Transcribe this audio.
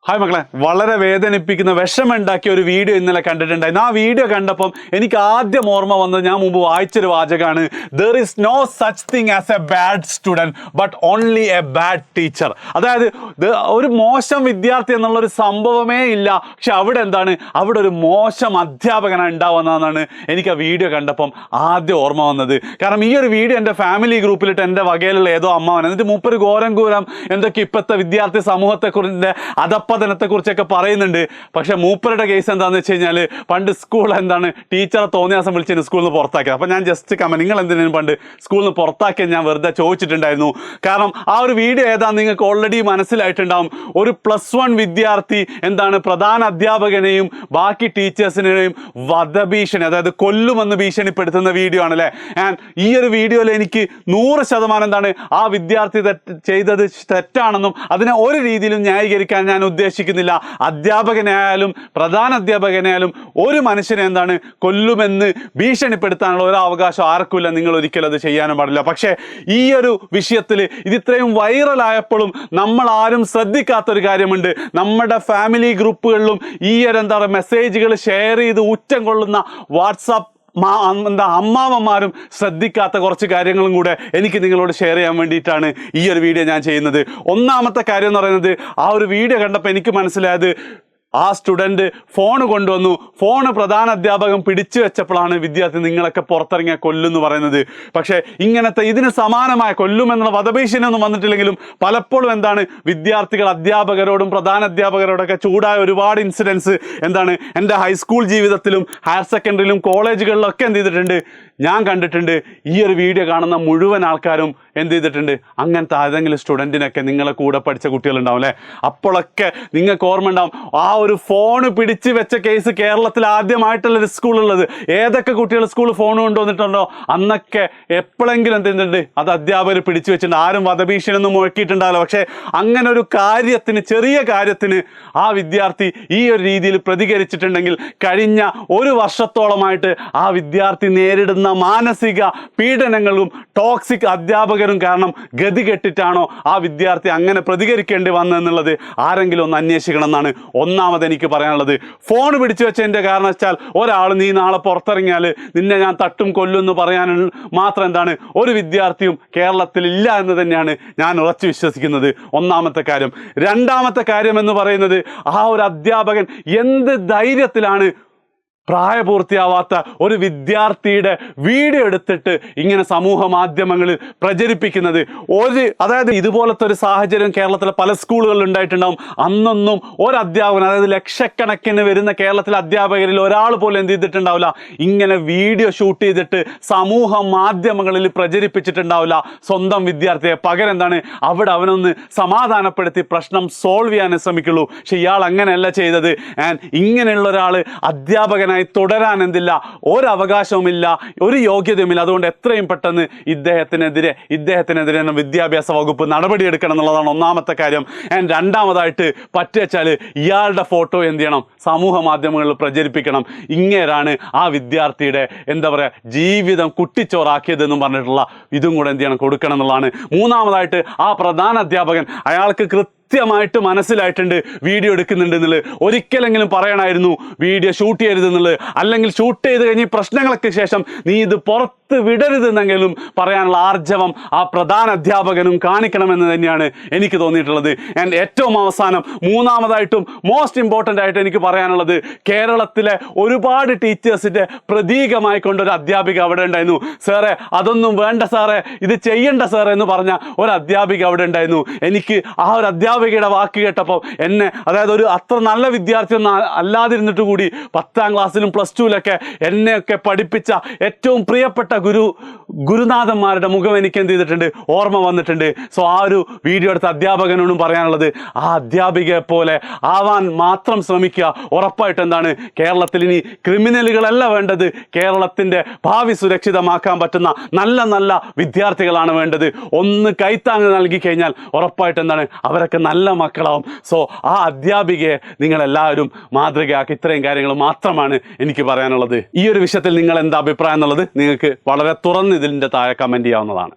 Hi മക്കളെ, വളരെ വേദനിപ്പിക്കുന്ന വിഷമുണ്ടാക്കിയ ഒരു വീഡിയോ ഇന്നലെ കണ്ടിട്ടുണ്ടായിരുന്നു. ആ വീഡിയോ കണ്ടപ്പം എനിക്ക് ആദ്യം ഓർമ്മ വന്നത് ഞാൻ മുമ്പ് വായിച്ചൊരു വാചകമാണ്. There is no such thing as a bad student but only a bad teacher. അതായത് ഒരു മോശം വിദ്യാർത്ഥി എന്നുള്ളൊരു സംഭവമേ ഇല്ല, പക്ഷെ അവിടെ എന്താണ്, അവിടെ ഒരു മോശം അധ്യാപകനാണ് ഉണ്ടാവുന്നതെന്നാണ് എനിക്ക് ആ വീഡിയോ കണ്ടപ്പം ആദ്യം ഓർമ്മ വന്നത്. കാരണം ഈ ഒരു വീഡിയോ എൻ്റെ ഫാമിലി ഗ്രൂപ്പിലിട്ട് എൻ്റെ വകയിലുള്ള ഏതോ അമ്മാവൻ, എന്നിട്ട് മൂപ്പര് ഘോരം എന്തൊക്കെ ഇപ്പോഴത്തെ വിദ്യാർത്ഥി സമൂഹത്തെക്കുറിച്ച് അധപ്പതനത്തെക്കുറിച്ചൊക്കെ പറയുന്നുണ്ട്. പക്ഷെ മൂപ്പരുടെ കേസ് എന്താണെന്ന് വെച്ച് കഴിഞ്ഞാൽ, പണ്ട് സ്കൂൾ എന്താണ് ടീച്ചറെ തോന്നിയ ദിവസം വിളിച്ച് സ്കൂളിൽ നിന്ന് പുറത്താക്കിയത്. അപ്പോൾ ഞാൻ ജസ്റ്റ് കമന്റ്, നിങ്ങൾ എന്തിനും പണ്ട് സ്കൂളിൽ നിന്ന് പുറത്താക്കിയത് ഞാൻ വെറുതെ ചോദിച്ചിട്ടുണ്ടായിരുന്നു. കാരണം ആ ഒരു വീഡിയോ ഏതാണെന്ന് നിങ്ങൾക്ക് ഓൾറെഡി മനസ്സിലായിട്ടുണ്ടാവും. ഒരു +1 വിദ്യാർത്ഥി എന്താണ് പ്രധാന അധ്യാപകനെയും ബാക്കി ടീച്ചേഴ്സിനെയും വധഭീഷണി, അതായത് കൊല്ലുമെന്ന് ഭീഷണിപ്പെടുത്തുന്ന വീഡിയോ ആണല്ലേ. ആൻഡ് ഈ ഒരു വീഡിയോയിൽ എനിക്ക് 100% എന്താണ് ആ വിദ്യാർത്ഥി ചെയ്തത് തെറ്റാണെന്നും അതിനെ ഒരു രീതിയിലും ന്യായീകരിക്കാൻ ഞാൻ ഉദ്ദേശിക്കുന്നില്ല. അധ്യാപകനായാലും പ്രധാന അധ്യാപകനായാലും ഒരു മനുഷ്യനെ എന്താണ് കൊല്ലുമെന്ന് ഭീഷണിപ്പെടുത്താനുള്ള ഒരു അവകാശം ആർക്കുമില്ല. നിങ്ങൾ ഒരിക്കലും അത് ചെയ്യാനും പാടില്ല. പക്ഷേ ഈ ഒരു വിഷയത്തിൽ ഇത് ഇത്രയും വൈറലായപ്പോഴും നമ്മൾ ആരും ശ്രദ്ധിക്കാത്തൊരു കാര്യമുണ്ട്. നമ്മുടെ ഫാമിലി ഗ്രൂപ്പുകളിലും ഈ ഒരു മെസ്സേജുകൾ ഷെയർ ചെയ്ത് ഊറ്റം കൊള്ളുന്ന വാട്സാപ്പ് അമ്മാവന്മാരും ശ്രദ്ധിക്കാത്ത കുറച്ച് കാര്യങ്ങളും കൂടെ എനിക്ക് നിങ്ങളോട് ഷെയർ ചെയ്യാൻ വേണ്ടിയിട്ടാണ് ഈ ഒരു വീഡിയോ ഞാൻ ചെയ്യുന്നത്. ഒന്നാമത്തെ കാര്യം എന്ന് പറയുന്നത്, ആ ഒരു വീഡിയോ കണ്ടപ്പോൾ എനിക്ക് മനസ്സിലായത്, ആ സ്റ്റുഡൻറ്റ് ഫോൺ കൊണ്ടുവന്നു, ഫോണ് പ്രധാന അധ്യാപകൻ പിടിച്ചു വെച്ചപ്പോഴാണ് വിദ്യാർത്ഥി നിങ്ങളൊക്കെ പുറത്തിറങ്ങിയ കൊല്ലുമെന്ന് പറയുന്നത്. പക്ഷേ ഇങ്ങനത്തെ ഇതിന് സമാനമായ കൊല്ലുമെന്നുള്ള വധഭീഷണിയൊന്നും വന്നിട്ടില്ലെങ്കിലും പലപ്പോഴും എന്താണ് വിദ്യാർത്ഥികൾ അധ്യാപകരോടും പ്രധാന അധ്യാപകരോടൊക്കെ ചൂടായ ഒരുപാട് ഇൻസിഡൻസ് എന്താണ് എൻ്റെ ഹൈസ്കൂൾ ജീവിതത്തിലും ഹയർ സെക്കൻഡറിയിലും കോളേജുകളിലൊക്കെ എന്ത് ചെയ്തിട്ടുണ്ട്, ഞാൻ കണ്ടിട്ടുണ്ട്. ഈ ഒരു വീഡിയോ കാണുന്ന മുഴുവൻ ആൾക്കാരും എന്ത് ചെയ്തിട്ടുണ്ട്, അങ്ങനത്തെ ഏതെങ്കിലും സ്റ്റുഡൻറ്റിനൊക്കെ നിങ്ങളെ കൂടെ പഠിച്ച കുട്ടികളുണ്ടാവും അല്ലേ. അപ്പോഴൊക്കെ നിങ്ങൾക്ക് ഓർമ്മ ഉണ്ടാവും, ആ ഒരു ഫോണ് പിടിച്ച് വെച്ച കേസ് കേരളത്തിൽ ആദ്യമായിട്ടുള്ളൊരു സ്കൂളുള്ളത്. ഏതൊക്കെ കുട്ടികൾ സ്കൂളിൽ ഫോൺ കൊണ്ടുവന്നിട്ടുണ്ടോ അന്നൊക്കെ എപ്പോഴെങ്കിലും എന്ത് ചെയ്തിട്ടുണ്ട്, അത് അധ്യാപകർ പിടിച്ചു വെച്ചിട്ടുണ്ട്. ആരും വധഭീഷണിയൊന്നും മുഴക്കിയിട്ടുണ്ടാവില്ല. പക്ഷേ അങ്ങനെ ഒരു കാര്യത്തിന്, ചെറിയ കാര്യത്തിന് ആ വിദ്യാർത്ഥി ഈ ഒരു രീതിയിൽ പ്രതികരിച്ചിട്ടുണ്ടെങ്കിൽ കഴിഞ്ഞ ഒരു വർഷത്തോളമായിട്ട് ആ വിദ്യാർത്ഥി നേരിടുന്ന മാനസിക പീഡനങ്ങളും ടോക്സിക് അധ്യാപകരും കാരണം ഗതി കെട്ടിട്ടാണോ ആ വിദ്യാർത്ഥി അങ്ങനെ പ്രതികരിക്കേണ്ടി വന്നതെന്നുള്ളത് ആരെങ്കിലും ഒന്ന് അന്വേഷിക്കണം എന്നാണ് ഒന്നാമത് എനിക്ക് പറയാനുള്ളത്. ഫോൺ പിടിച്ചു വെച്ചതിൻ്റെ കാരണം വെച്ചാൽ ഒരാൾ നീ നാളെ പുറത്തിറങ്ങിയാൽ നിന്നെ ഞാൻ തട്ടും കൊല്ലും എന്ന് പറയാൻ മാത്രം എന്താണ് ഒരു വിദ്യാർത്ഥിയും കേരളത്തിൽ ഇല്ല എന്ന് തന്നെയാണ് ഞാൻ ഉറച്ചു വിശ്വസിക്കുന്നത്. ഒന്നാമത്തെ കാര്യം. രണ്ടാമത്തെ കാര്യം എന്ന് പറയുന്നത്, ആ ഒരു അധ്യാപകൻ എന്ത് ധൈര്യത്തിലാണ് പ്രായപൂർത്തിയാവാത്ത ഒരു വിദ്യാർത്ഥിയുടെ വീഡിയോ എടുത്തിട്ട് ഇങ്ങനെ സമൂഹ മാധ്യമങ്ങളിൽ പ്രചരിപ്പിക്കുന്നത്. അതായത് ഇതുപോലത്തെ ഒരു സാഹചര്യം കേരളത്തിലെ പല സ്കൂളുകളിൽ ഉണ്ടായിട്ടുണ്ടാവും. അന്നൊന്നും ഒരധ്യാപകൻ, അതായത് ലക്ഷക്കണക്കിന് വരുന്ന കേരളത്തിലെ അധ്യാപകരിൽ ഒരാൾ പോലും എന്ത് ചെയ്തിട്ടുണ്ടാവില്ല, ഇങ്ങനെ വീഡിയോ ഷൂട്ട് ചെയ്തിട്ട് സമൂഹ മാധ്യമങ്ങളിൽ പ്രചരിപ്പിച്ചിട്ടുണ്ടാവില്ല സ്വന്തം വിദ്യാർത്ഥിയെ. പകരം എന്താണ്, അവിടെ അവനൊന്ന് സമാധാനപ്പെടുത്തി പ്രശ്നം സോൾവ് ചെയ്യാനേ ശ്രമിക്കുള്ളൂ. പക്ഷെ ഇയാൾ അങ്ങനെയല്ല ചെയ്തത്. ആൻഡ് ഇങ്ങനെയുള്ള ഒരാൾ അധ്യാപകനായി തുടരാൻ എന്തില്ല, ഒരവകാശവുമില്ല, ഒരു യോഗ്യതയുമില്ല. അതുകൊണ്ട് എത്രയും പെട്ടെന്ന് ഇദ്ദേഹത്തിനെതിരെ വിദ്യാഭ്യാസ വകുപ്പ് നടപടിയെടുക്കണം എന്നുള്ളതാണ് ഒന്നാമത്തെ കാര്യം. ആൻഡ് രണ്ടാമതായിട്ട് പറ്റുവെച്ചാൽ ഇയാളുടെ ഫോട്ടോ എന്ത് ചെയ്യണം, സമൂഹ മാധ്യമങ്ങളിൽ പ്രചരിപ്പിക്കണം. ഇങ്ങേരാണ് ആ വിദ്യാർത്ഥിയുടെ ജീവിതം കുട്ടിച്ചോറാക്കിയതെന്നും പറഞ്ഞിട്ടുള്ള ഇതും കൂടെ എന്ത് ചെയ്യണം, കൊടുക്കണം എന്നുള്ളതാണ്. മൂന്നാമതായിട്ട് ആ പ്രധാന അധ്യാപകൻ, അയാൾക്ക് കൃത്യമായിട്ട് മനസ്സിലായിട്ടുണ്ട് വീഡിയോ എടുക്കുന്നുണ്ട് എന്നുള്ളത്. ഒരിക്കലെങ്കിലും പറയണമായിരുന്നു വീഡിയോ ഷൂട്ട് ചെയ്യരുതെന്നുള്ളത്. അല്ലെങ്കിൽ ഷൂട്ട് ചെയ്ത് കഴിഞ്ഞ് പ്രശ്നങ്ങൾക്ക് ശേഷം നീ ഇത് പുറത്ത് വിടരുതെന്നെങ്കിലും പറയാനുള്ള ആർജവം ആ പ്രധാന അധ്യാപകനും കാണിക്കണമെന്ന് തന്നെയാണ് എനിക്ക് തോന്നിയിട്ടുള്ളത്. ആൻഡ് ഏറ്റവും അവസാനം മൂന്നാമതായിട്ടും മോസ്റ്റ് ഇമ്പോർട്ടൻ്റ് ആയിട്ട് എനിക്ക് പറയാനുള്ളത്, കേരളത്തിലെ ഒരുപാട് ടീച്ചേഴ്സിൻ്റെ പ്രതീകമായി കൊണ്ടൊരു അധ്യാപിക അവിടെ ഉണ്ടായിരുന്നു. സാറേ അതൊന്നും വേണ്ട സാറേ, ഇത് ചെയ്യണ്ട സാറേ എന്ന് പറഞ്ഞ ഒരു അധ്യാപിക അവിടെ ഉണ്ടായിരുന്നു. എനിക്ക് ആ ഒരു അധ്യാപികയുടെ വാക്ക് കേട്ടപ്പോൾ എന്നെ, അതായത് ഒരു അത്ര നല്ല വിദ്യാർത്ഥിയൊന്നും അല്ലാതിരുന്നിട്ട് കൂടി 10ാം ക്ലാസ്സിലും +2ലൊക്കെ എന്നെയൊക്കെ പഠിപ്പിച്ച ഏറ്റവും പ്രിയപ്പെട്ട ഗുരുനാഥന്മാരുടെ മുഖം എനിക്ക് എന്ത് ചെയ്തിട്ടുണ്ട്, ഓർമ്മ വന്നിട്ടുണ്ട്. സോ ആ ഒരു വീഡിയോ എടുത്ത അധ്യാപകനോടും പറയാനുള്ളത്, ആ അധ്യാപികയെ പോലെ ആവാൻ മാത്രം ശ്രമിക്കുക. ഉറപ്പായിട്ട് എന്താണ്, കേരളത്തിൽ ഇനി ക്രിമിനലുകളല്ല വേണ്ടത്, കേരളത്തിൻ്റെ ഭാവി സുരക്ഷിതമാക്കാൻ പറ്റുന്ന നല്ല നല്ല വിദ്യാർത്ഥികളാണ് വേണ്ടത്. ഒന്ന് കൈത്താങ്ങ് നൽകി കഴിഞ്ഞാൽ ഉറപ്പായിട്ട് എന്താണ്, അവരൊക്കെ നല്ല മക്കളാവും. സോ ആ അധ്യാപികയെ നിങ്ങളെല്ലാവരും മാതൃകയാക്കി. ഇത്രയും കാര്യങ്ങൾ മാത്രമാണ് എനിക്ക് പറയാനുള്ളത്. ഈ ഒരു വിഷയത്തിൽ നിങ്ങൾ എന്താ അഭിപ്രായം എന്നുള്ളത് നിങ്ങൾക്ക് വളരെ തുറന്ന് ഇതിൻ്റെ താഴെ കമൻറ്റ് ചെയ്യാവുന്നതാണ്.